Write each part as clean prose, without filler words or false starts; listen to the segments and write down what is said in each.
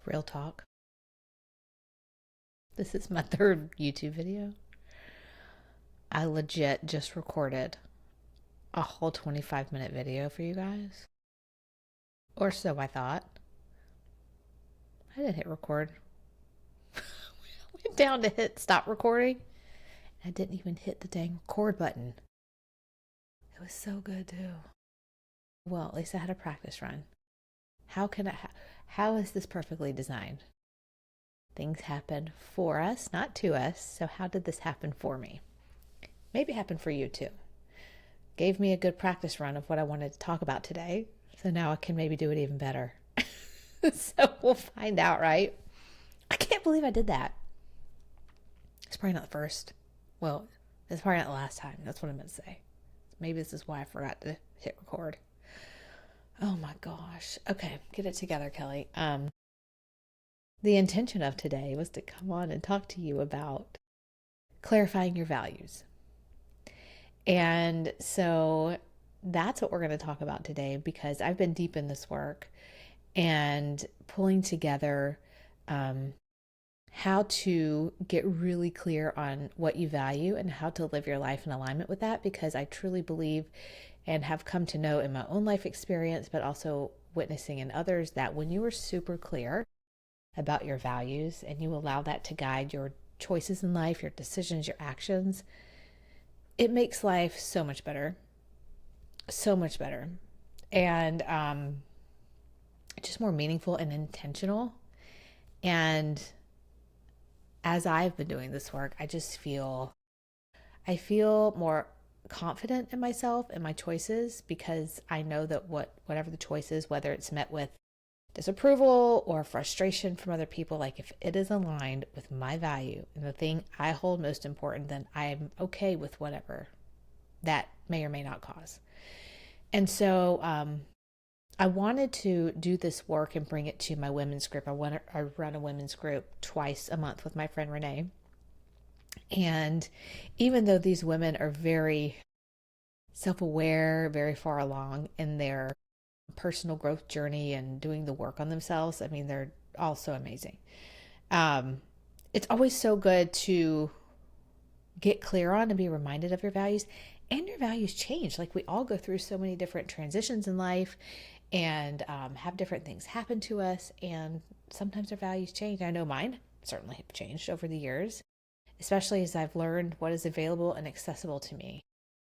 Real talk. This is my third YouTube video. I legit just recorded a whole 25-minute video for you guys. Or so I thought. I didn't hit record. Went down to hit stop recording. I didn't even hit the dang record button. It was so good too. Well, at least I had a practice run. How is this perfectly designed? Things happen for us, not to us. So how did this happen for me? Maybe it happened for you too. Gave me a good practice run of what I wanted to talk about today. So now I can maybe do it even better. So we'll find out, right? I can't believe I did that. It's probably not the first. Well, it's probably not the last time. That's what I meant to say. Maybe this is why I forgot to hit record. Oh my gosh. Okay, get it together, Kelly. The intention of today was to come on and talk to you about clarifying your values. And so that's what we're going to talk about today, because I've been deep in this work and pulling together how to get really clear on what you value and how to live your life in alignment with that, because I truly believe and have come to know in my own life experience, but also witnessing in others, that when you are super clear about your values and you allow that to guide your choices in life, your decisions, your actions, it makes life so much better. So much better. And just more meaningful and intentional. And as I've been doing this work, I feel more confident in myself and my choices, because I know that whatever the choice is, whether it's met with disapproval or frustration from other people, like if it is aligned with my value and the thing I hold most important, then I'm okay with whatever that may or may not cause. And so I wanted to do this work and bring it to my women's group. I run a women's group twice a month with my friend Renee. And even though these women are very self-aware, very far along in their personal growth journey and doing the work on themselves, I mean, they're all so amazing. It's always so good to get clear on and be reminded of your values. And your values change. Like, we all go through so many different transitions in life and have different things happen to us. And sometimes our values change. I know mine certainly have changed over the years, especially as I've learned what is available and accessible to me.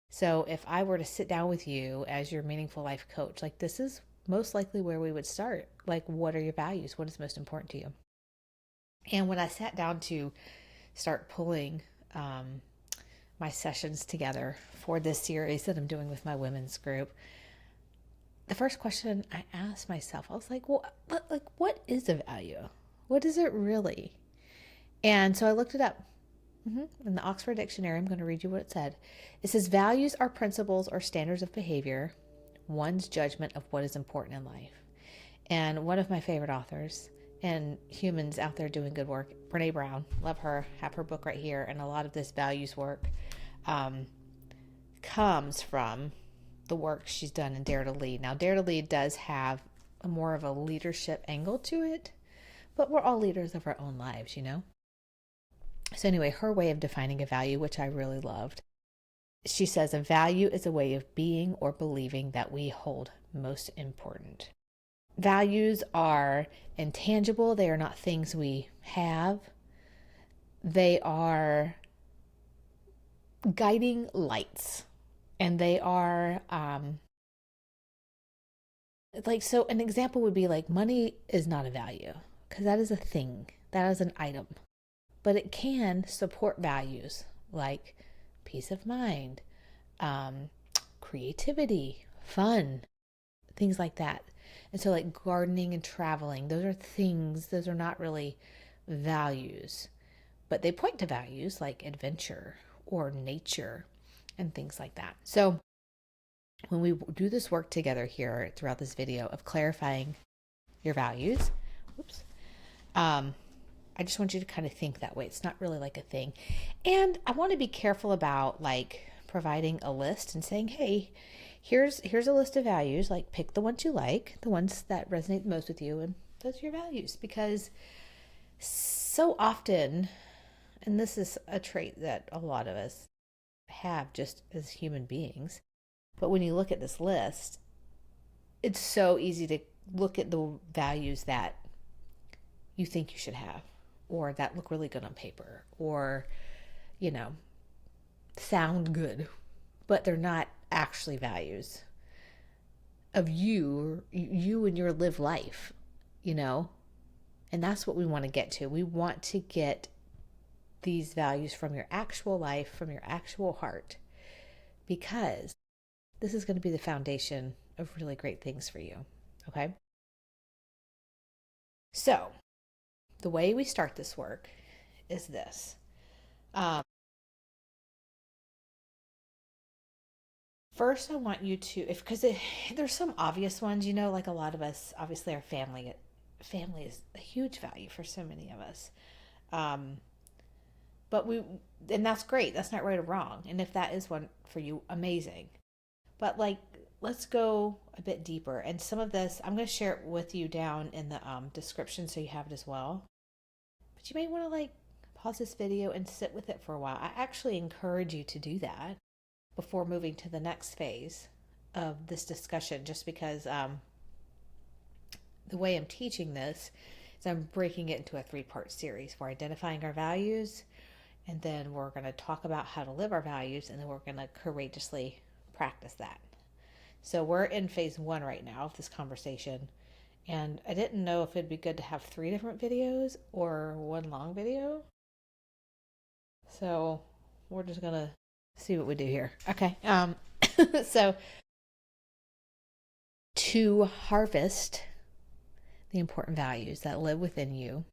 So if I were to sit down with you as your meaningful life coach, like, this is most likely where we would start. Like, what are your values? What is most important to you? And when I sat down to start pulling my sessions together for this series that I'm doing with my women's group, the first question I asked myself, I was like, well, what is a value? What is it really? And so I looked it up. In the Oxford Dictionary, I'm going to read you what it said. It says, values are principles or standards of behavior, one's judgment of what is important in life. And one of my favorite authors and humans out there doing good work, Brené Brown, love her, have her book right here. And a lot of this values work comes from the work she's done in Dare to Lead. Now, Dare to Lead does have more of a leadership angle to it, but we're all leaders of our own lives, you know? So anyway, her way of defining a value, which I really loved, she says, a value is a way of being or believing that we hold most important. Values are intangible. They are not things we have. They are guiding lights. And they are so an example would be like, money is not a value, because that is a thing. That is an item. But it can support values like peace of mind, creativity, fun, things like that. And so like gardening and traveling, those are things, those are not really values, but they point to values like adventure or nature and things like that. So when we do this work together here throughout this video of clarifying your values, I just want you to kind of think that way. It's not really like a thing. And I want to be careful about like providing a list and saying, hey, here's a list of values, like pick the ones you like, the ones that resonate the most with you, and Those are your values. Because so often, and this is a trait that a lot of us have just as human beings, but when you look at this list, it's so easy to look at the values that you think you should have, or that look really good on paper, or, you know, sound good, but they're not actually values of you and your live life, you know? And that's what we want to get to. We want to get these values from your actual life, from your actual heart, because this is going to be the foundation of really great things for you. Okay? So, the way we start this work is this. First, I want you to, because there's some obvious ones, you know, like a lot of us, obviously our family is a huge value for so many of us. Um, but and that's great. That's not right or wrong. And if that is one for you, amazing. But like, let's go a bit deeper. And some of this, I'm going to share it with you down in the description so you have it as well. But you may want to like pause this video and sit with it for a while. I actually encourage you to do that before moving to the next phase of this discussion, just because the way I'm teaching this is I'm breaking it into a 3-part series. We're identifying our values, and then we're going to talk about how to live our values, and then we're going to courageously practice that. So we're in phase 1 right now of this conversation, and I didn't know if it'd be good to have 3 different videos or one long video. So we're just going to see what we do here. Okay. So to harvest the important values that live within you,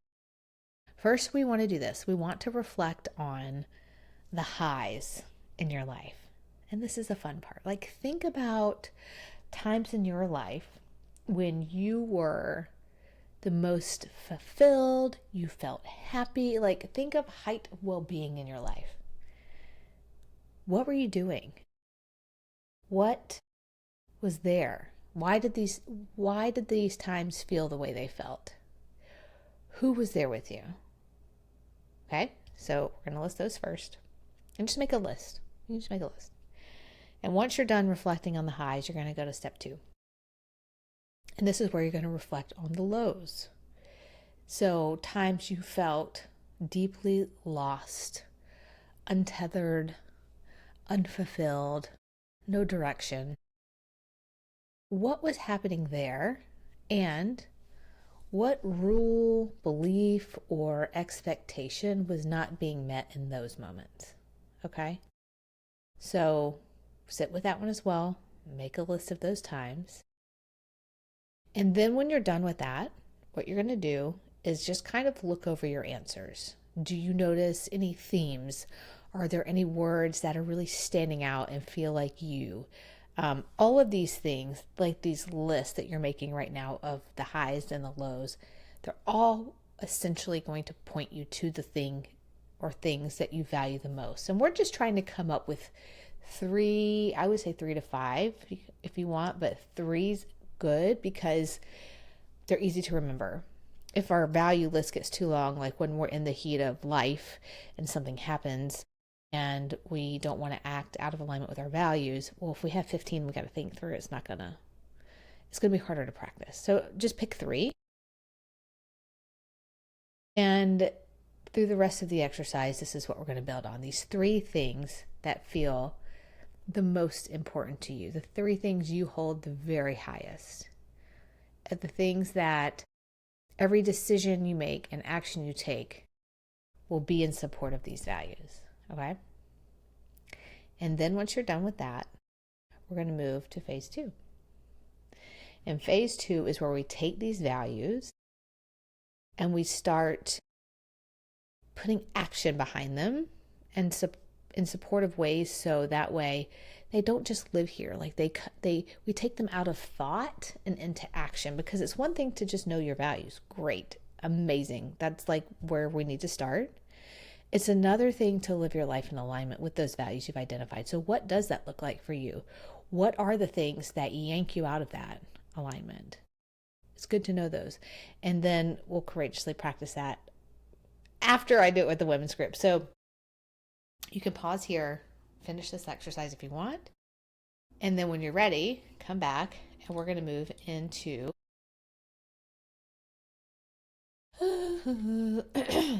first we want to do this. We want to reflect on the highs in your life. And this is the fun part. Like, think about times in your life when you were the most fulfilled, you felt happy. Like, think of height of well-being in your life. What were you doing? What was there? Why did these times feel the way they felt? Who was there with you? Okay, so we're going to list those first. And just make a list. You just make a list. And once you're done reflecting on the highs, you're going to go to step 2. And this is where you're going to reflect on the lows. So times you felt deeply lost, untethered, unfulfilled, no direction. What was happening there, and what rule, belief, or expectation was not being met in those moments? Okay? So sit with that one as well. Make a list of those times. And then when you're done with that, what you're going to do is just kind of look over your answers. Do you notice any themes? Are there any words that are really standing out and feel like you? All of these things, like these lists that you're making right now of the highs and the lows, they're all essentially going to point you to the thing or things that you value the most. And we're just trying to come up with 3, I would say 3 to 5 if you want, but 3's good because they're easy to remember. If our value list gets too long, like when we're in the heat of life and something happens and we don't want to act out of alignment with our values, well, if we have 15, we got to think through it. It's going to be harder to practice. So just pick 3. And through the rest of the exercise, this is what we're going to build on. These 3 things that feel the most important to you, the 3 things you hold the very highest, the things that every decision you make and action you take will be in support of these values. Okay? And then once you're done with that, we're going to move to phase 2. And phase 2 is where we take these values and we start putting action behind them and in supportive ways, so that way they don't just live here. Like we take them out of thought and into action, because it's one thing to just know your values. Great, amazing. That's like where we need to start. It's another thing to live your life in alignment with those values you've identified. So what does that look like for you? What are the things that yank you out of that alignment? It's good to know those. And then we'll courageously practice that after I do it with the women's group. So you can pause here, finish this exercise if you want. And then when you're ready, come back and we're going to move into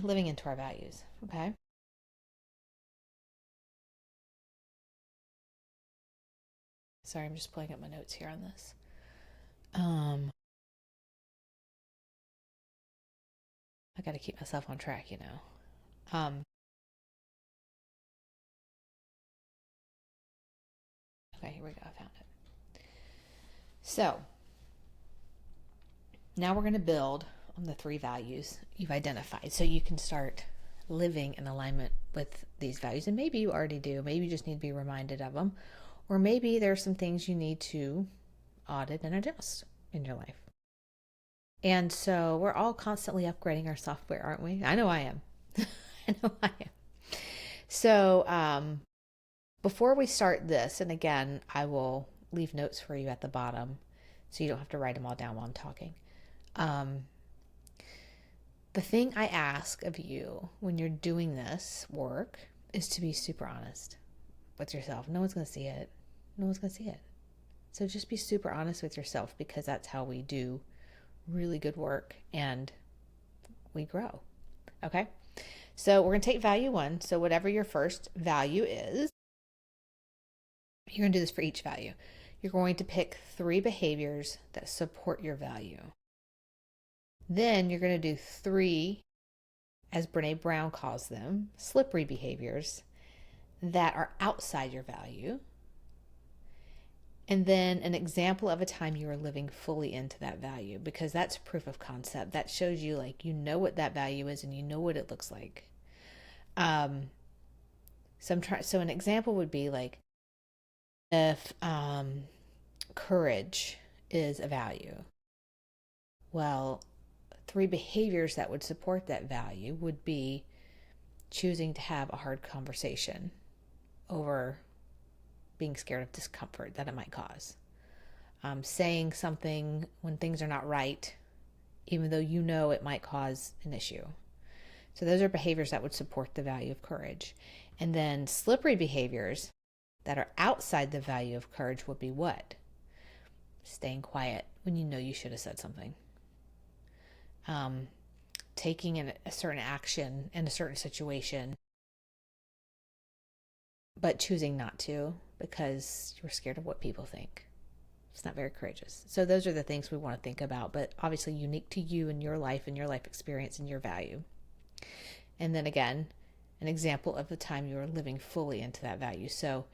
living into our values. Okay. Sorry, I'm just pulling up my notes here on this. I got to keep myself on track, you know. Okay, here we go. I found it. So now we're going to build on the 3 values you've identified so you can start living in alignment with these values. And maybe you already do. Maybe you just need to be reminded of them. Or maybe there's some things you need to audit and adjust in your life. And so we're all constantly upgrading our software, aren't we? I know I am. I know I am. So before we start this, and again, I will leave notes for you at the bottom so you don't have to write them all down while I'm talking. The thing I ask of you when you're doing this work is to be super honest with yourself. No one's going to see it. No one's going to see it. So just be super honest with yourself, because that's how we do really good work and we grow. Okay? So we're going to take value 1. So whatever your first value is, you're going to do this for each value. You're going to pick 3 behaviors that support your value. Then you're going to do 3, as Brené Brown calls them, slippery behaviors that are outside your value. And then an example of a time you are living fully into that value, because that's proof of concept. That shows you like you know what that value is and you know what it looks like. So an example would be like if courage is a value. Well, 3 behaviors that would support that value would be choosing to have a hard conversation over being scared of discomfort that it might cause. Saying something when things are not right, even though you know it might cause an issue. So those are behaviors that would support the value of courage. And then slippery behaviors that are outside the value of courage would be what? Staying quiet when you know you should have said something. Taking a certain action in a certain situation, but choosing not to because you're scared of what people think. It's not very courageous. So those are the things we want to think about, but obviously unique to you and your life experience and your value. And then again, an example of the time you were living fully into that value. So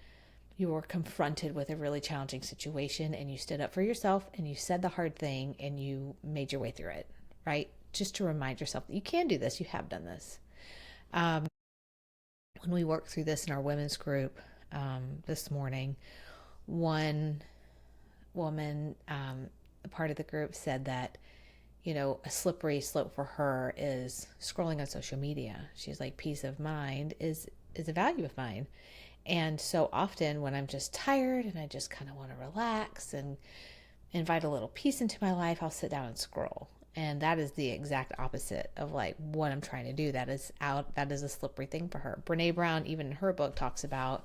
you were confronted with a really challenging situation and you stood up for yourself and you said the hard thing and you made your way through it, right? Just to remind yourself that you can do this. You have done this. When we worked through this in our women's group this morning, one woman, a part of the group, said that, you know, a slippery slope for her is scrolling on social media. She's like, peace of mind is a value of mine. And so often when I'm just tired and I just kind of want to relax and invite a little peace into my life, I'll sit down and scroll. And that is the exact opposite of like what I'm trying to do. That is a slippery thing for her. Brené Brown, even in her book, talks about,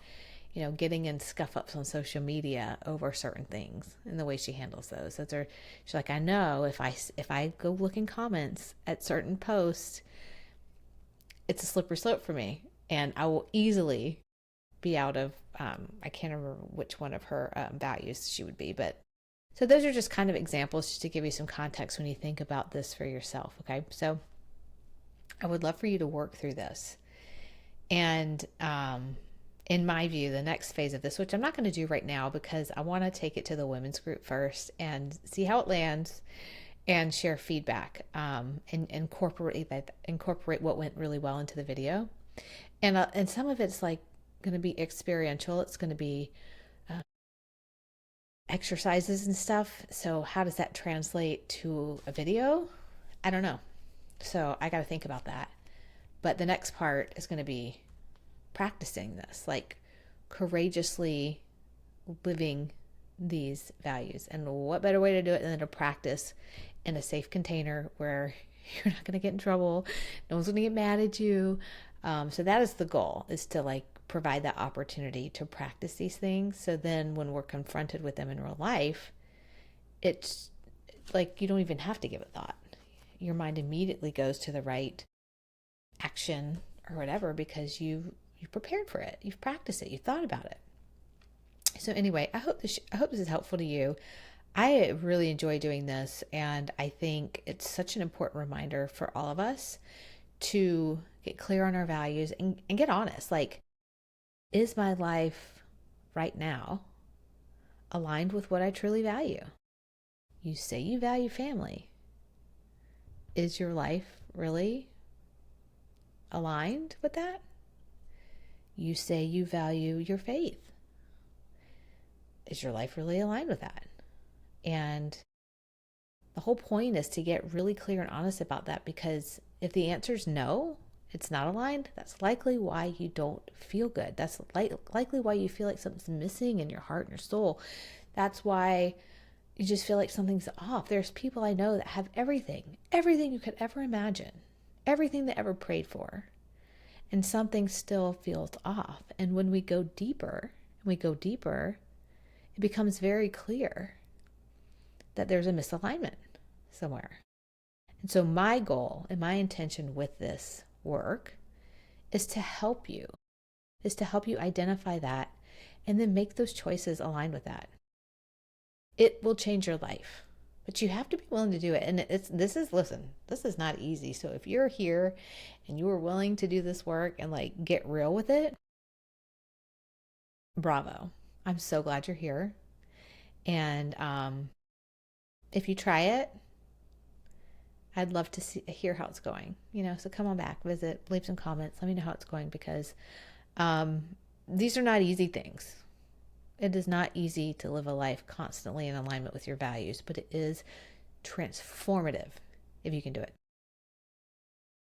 you know, getting in scuff ups on social media over certain things and the way she handles those. She's like, I know if I go look in comments at certain posts, it's a slippery slope for me, and I will easily be out of, I can't remember which one of her values she would be, but so those are just kind of examples just to give you some context when you think about this for yourself. Okay. So I would love for you to work through this. And, in my view, the next phase of this, which I'm not going to do right now because I want to take it to the women's group first and see how it lands and share feedback, and incorporate what went really well into the video. And some of it's like going to be experiential. It's going to be exercises and stuff. So how does that translate to a video? I don't know. So I got to think about that. But the next part is going to be practicing this, like courageously living these values. And what better way to do it than to practice in a safe container where you're not going to get in trouble. No one's going to get mad at you. So that is the goal, is to like provide that opportunity to practice these things. So then when we're confronted with them in real life, it's like you don't even have to give it thought. Your mind immediately goes to the right action or whatever because you've prepared for it. You've practiced it. You've thought about it. So anyway, I hope this is helpful to you. I really enjoy doing this, and I think it's such an important reminder for all of us to get clear on our values and get honest. Like, is my life right now aligned with what I truly value? You say you value family. Is your life really aligned with that? You say you value your faith. Is your life really aligned with that? And the whole point is to get really clear and honest about that, because if the answer is no, it's not aligned, that's likely why you don't feel good. That's likely why you feel like something's missing in your heart and your soul. That's why you just feel like something's off. There's people I know that have everything you could ever imagine, everything they ever prayed for, and something still feels off. And when we go deeper, it becomes very clear that there's a misalignment somewhere. And so my goal and my intention with this work is to help you identify that and then make those choices aligned with that. It will change your life, but you have to be willing to do it. And this is not easy. So if you're here and you are willing to do this work and like get real with it, bravo. I'm so glad you're here. And if you try it, I'd love to hear how it's going. So come on back, visit, leave some comments, let me know how it's going, because these are not easy things. It is not easy to live a life constantly in alignment with your values, but it is transformative if you can do it.